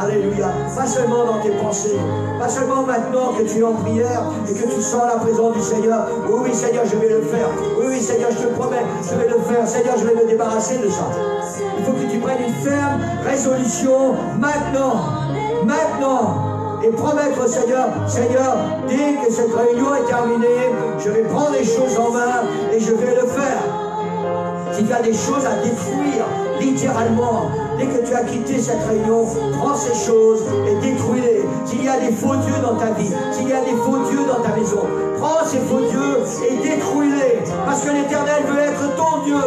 Alléluia. Pas seulement dans tes pensées, pas seulement maintenant que tu es en prière et que tu sens la présence du Seigneur. Oui, oui, Seigneur, je vais le faire. Oui, oui, Seigneur, je te promets, je vais le faire. Seigneur, je vais me débarrasser de ça. Il faut que tu prennes une ferme résolution maintenant. Maintenant. Et promettre au Seigneur, Seigneur, dès que cette réunion est terminée, je vais prendre les choses en main et je vais le faire. S'il y a des choses à détruire, littéralement, dès que tu as quitté cette réunion, prends ces choses et détruis-les. S'il y a des faux dieux dans ta vie, s'il y a des faux dieux dans ta maison, prends ces faux dieux et détruis-les. Parce que l'Éternel veut être ton Dieu.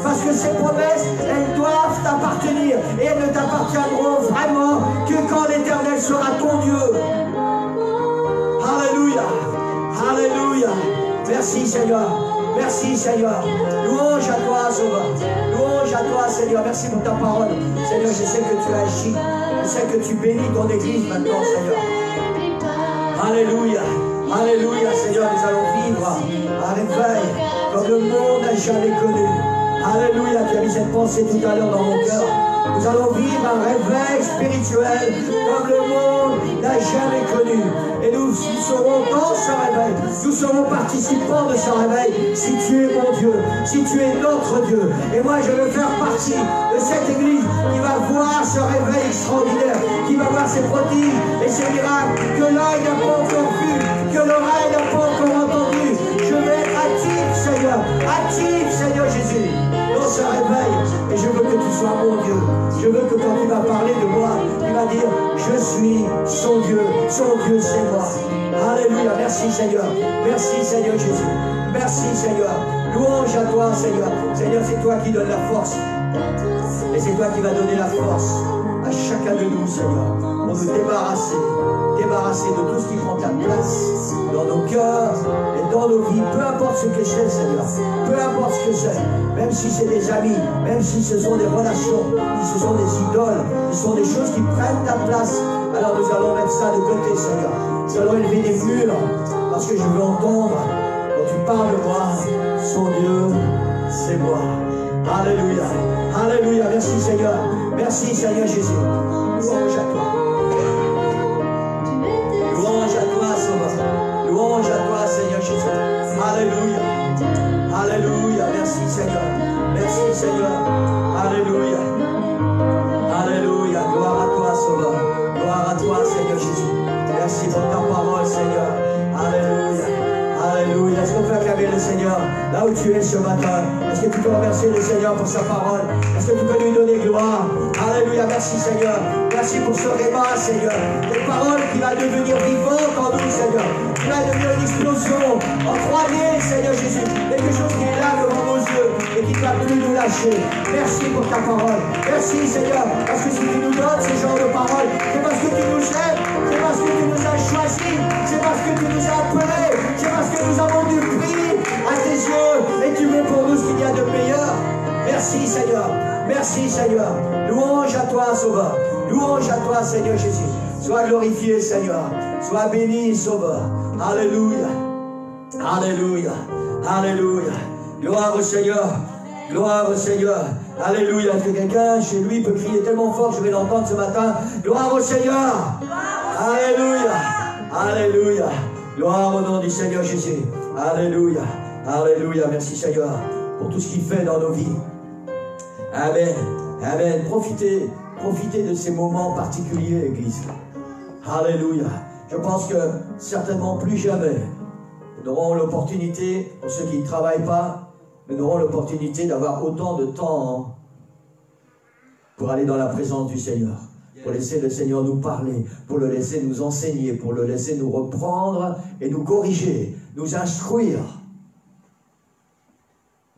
Parce que ces promesses, elles doivent t'appartenir. Et elles ne t'appartiendront vraiment que quand l'Éternel sera ton Dieu. Alléluia. Alléluia. Merci Seigneur. Merci Seigneur. Louange à toi, Sauveur. Louange à toi, Seigneur. Merci pour ta parole. Seigneur, je sais que tu agis. Je sais que tu bénis ton Église maintenant, Seigneur. Alléluia. Alléluia, Seigneur. Nous allons vivre un réveil comme le monde n'a jamais connu. Alléluia. Tu as mis cette pensée tout à l'heure dans mon cœur. Nous allons vivre un réveil spirituel comme le monde n'a jamais connu. Et nous serons dans ce réveil. Nous serons participants de ce réveil si tu es mon Dieu, si tu es notre Dieu. Et moi, je veux faire partie de cette église qui va voir ce réveil extraordinaire, qui va voir ces prodiges et ces miracles que l'œil n'a pas encore vu, que l'oreille n'a pas encore entendu. Je veux être actif, Seigneur Jésus, dans ce réveil. Et je veux que tu sois mon Dieu. Je veux que quand tu vas parler de moi, tu vas dire, je suis son Dieu c'est moi. Alléluia, merci Seigneur. Merci Seigneur Jésus. Merci Seigneur. Louange à toi Seigneur. Seigneur, c'est toi qui donnes la force. Et c'est toi qui vas donner la force à chacun de nous, Seigneur, pour nous débarrasser de tout ce qui prend ta place dans nos cœurs et dans nos vies, peu importe ce que c'est, Seigneur, peu importe ce que c'est, même si c'est des amis, même si ce sont des relations, si ce sont des idoles, ce sont des choses qui prennent ta place, alors nous allons mettre ça de côté, Seigneur. Nous allons élever des murs, parce que je veux entendre, quand tu parles de moi, son Dieu, c'est moi. Alléluia, alléluia, merci Seigneur, merci Seigneur Jésus, louange à toi. Louange à toi, Sauveur. Louange à toi, Seigneur Jésus. Alléluia. Alléluia. Merci, Seigneur. Merci, Seigneur. Alléluia. Alléluia. Gloire à toi, Sauveur. Gloire à toi, Seigneur Jésus. Merci pour ta parole, Seigneur. Alléluia. Alléluia. Est-ce qu'on peut acclamer le Seigneur là où tu es ce matin? Est-ce que tu peux remercier le Seigneur pour sa parole? Est-ce que tu peux lui donner gloire? Alléluia. Merci, Seigneur. Merci pour ce réma, Seigneur. Des paroles qui va devenir vivantes en nous, Seigneur. Qui va devenir une explosion en 3D, Seigneur Jésus. Quelque chose qui est là devant nos yeux et qui ne va plus nous lâcher. Merci pour ta parole. Merci, Seigneur. Parce que si tu nous donnes ce genre de paroles, c'est parce que tu nous aimes. C'est parce que tu nous as choisis. C'est parce que tu nous as appelés. C'est parce que nous avons du prix à tes yeux. Et tu veux pour nous ce qu'il y a de meilleur. Merci, Seigneur. Merci, Seigneur. Louange à toi, Sauveur. Louange à toi, Seigneur Jésus. Sois glorifié, Seigneur. Sois béni, Sauveur. Alléluia. Alléluia. Alléluia. Gloire au Seigneur. Gloire au Seigneur. Alléluia. Est-ce que quelqu'un chez lui peut crier tellement fort, je vais l'entendre ce matin. Gloire au Seigneur. Alléluia. Alléluia. Gloire au nom du Seigneur Jésus. Alléluia. Alléluia. Merci, Seigneur, pour tout ce qu'il fait dans nos vies. Amen. Amen. Profitez de ces moments particuliers, Église. Alléluia. Je pense que certainement plus jamais, nous aurons l'opportunité, pour ceux qui ne travaillent pas, nous aurons l'opportunité d'avoir autant de temps pour aller dans la présence du Seigneur, pour laisser le Seigneur nous parler, pour le laisser nous enseigner, pour le laisser nous reprendre et nous corriger, nous instruire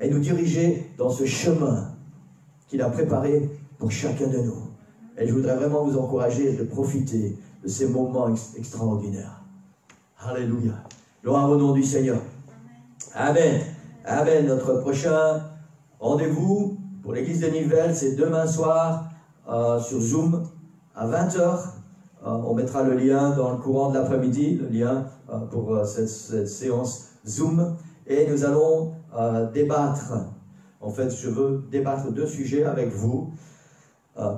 et nous diriger dans ce chemin qu'il a préparé pour chacun de nous. Et je voudrais vraiment vous encourager de profiter de ces moments extraordinaires. Alléluia. Gloire au nom du Seigneur. Amen. Amen. Notre prochain rendez-vous pour l'église de Nivelles, c'est demain soir sur Zoom à 20h. On mettra le lien dans le courant de l'après-midi, le lien pour cette séance Zoom. Et nous allons débattre. En fait, je veux débattre deux sujets avec vous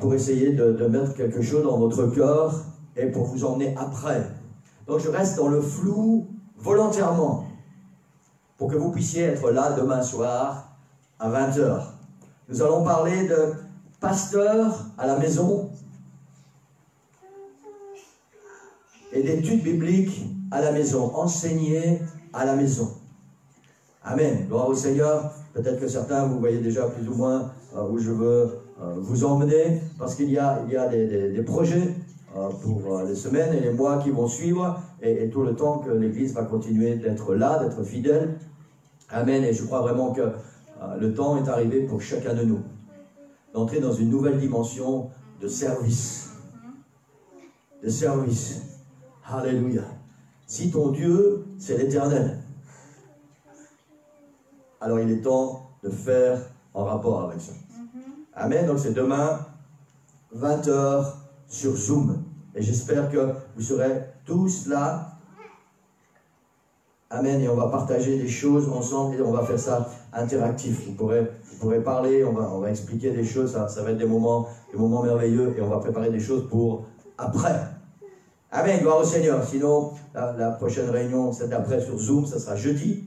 pour essayer de mettre quelque chose dans votre cœur et pour vous emmener après. Donc je reste dans le flou volontairement pour que vous puissiez être là demain soir à 20h. Nous allons parler de pasteur à la maison et d'études bibliques à la maison, enseigner à la maison. Amen. Gloire au Seigneur. Peut-être que certains, vous voyez déjà plus ou moins où je veux vous emmener, parce qu'il y a des projets pour les semaines et les mois qui vont suivre, et tout le temps que l'Église va continuer d'être là, d'être fidèle. Amen. Et je crois vraiment que le temps est arrivé pour chacun de nous d'entrer dans une nouvelle dimension de service. De service. Alléluia. Si ton Dieu, c'est l'Éternel, alors il est temps de faire en rapport avec ça. Amen. Donc c'est demain, 20h sur Zoom. Et j'espère que vous serez tous là Amen. Et on va partager des choses ensemble et on va faire ça interactif. Vous pourrez parler, on va expliquer des choses. Ça va être des moments merveilleux et on va préparer des choses pour après. Amen. Gloire au Seigneur. Sinon, la prochaine réunion, celle d'après sur Zoom, ça sera jeudi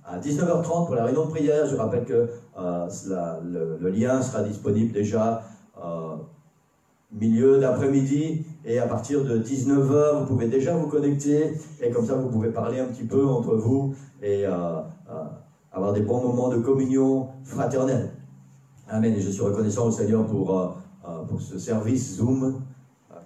à 19h30 pour la réunion de prière. Je rappelle que le lien sera disponible déjà milieu d'après-midi et à partir de 19h, vous pouvez déjà vous connecter et comme ça, vous pouvez parler un petit peu entre vous et avoir des bons moments de communion fraternelle. Amen. Et je suis reconnaissant au Seigneur pour ce service Zoom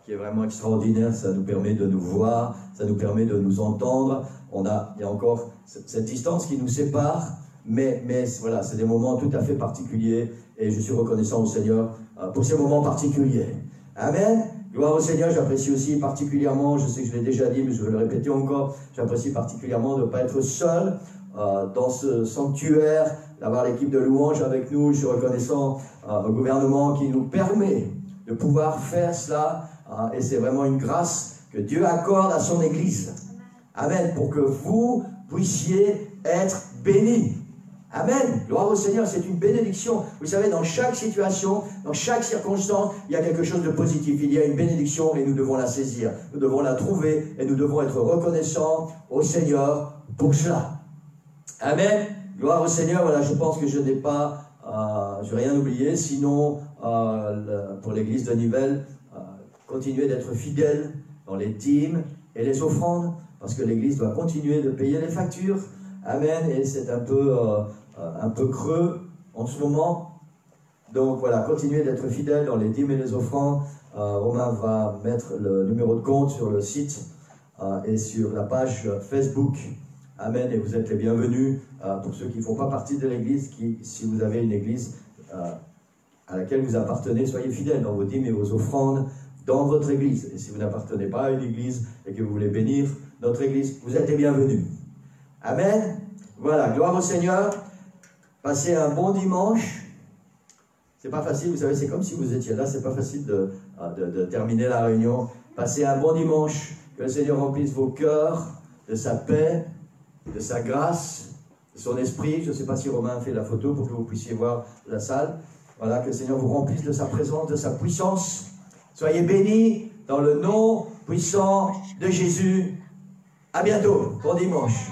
qui est vraiment extraordinaire. Ça nous permet de nous voir, ça nous permet de nous entendre. Il y a encore cette distance qui nous sépare, mais voilà, c'est des moments tout à fait particuliers et je suis reconnaissant au Seigneur pour ces moments particuliers. Amen. Gloire au Seigneur. J'apprécie aussi particulièrement, je sais que je l'ai déjà dit, mais je vais le répéter encore, j'apprécie particulièrement de ne pas être seul dans ce sanctuaire, d'avoir l'équipe de louanges avec nous. Je suis reconnaissant au gouvernement qui nous permet de pouvoir faire cela et c'est vraiment une grâce que Dieu accorde à son Église. Amen. Pour que vous puissiez être bénis. Amen. Gloire au Seigneur, c'est une bénédiction. Vous savez, dans chaque situation, dans chaque circonstance, il y a quelque chose de positif. Il y a une bénédiction et nous devons la saisir. Nous devons la trouver et nous devons être reconnaissants au Seigneur pour cela. Amen. Gloire au Seigneur. Voilà, je pense que je n'ai pas, je n'ai rien oublié. Sinon, pour l'église de Nivelles, continuez d'être fidèles dans les dîmes et les offrandes, parce que l'église doit continuer de payer les factures. Amen. Et c'est un peu creux en ce moment. Donc voilà, continuez d'être fidèles dans les dîmes et les offrandes. Romain va mettre le numéro de compte sur le site et sur la page Facebook. Amen. Et vous êtes les bienvenus pour ceux qui ne font pas partie de l'église. Si vous avez une église à laquelle vous appartenez, soyez fidèles dans vos dîmes et vos offrandes dans votre église. Et si vous n'appartenez pas à une église et que vous voulez bénir notre église, vous êtes les bienvenus. Amen. Voilà, gloire au Seigneur. Passez un bon dimanche. C'est pas facile, vous savez, c'est comme si vous étiez là, c'est pas facile de terminer la réunion. Passez un bon dimanche. Que le Seigneur remplisse vos cœurs de sa paix, de sa grâce, de son esprit. Je ne sais pas si Romain a fait la photo pour que vous puissiez voir la salle. Voilà, que le Seigneur vous remplisse de sa présence, de sa puissance. Soyez bénis dans le nom puissant de Jésus. À bientôt. Bon dimanche.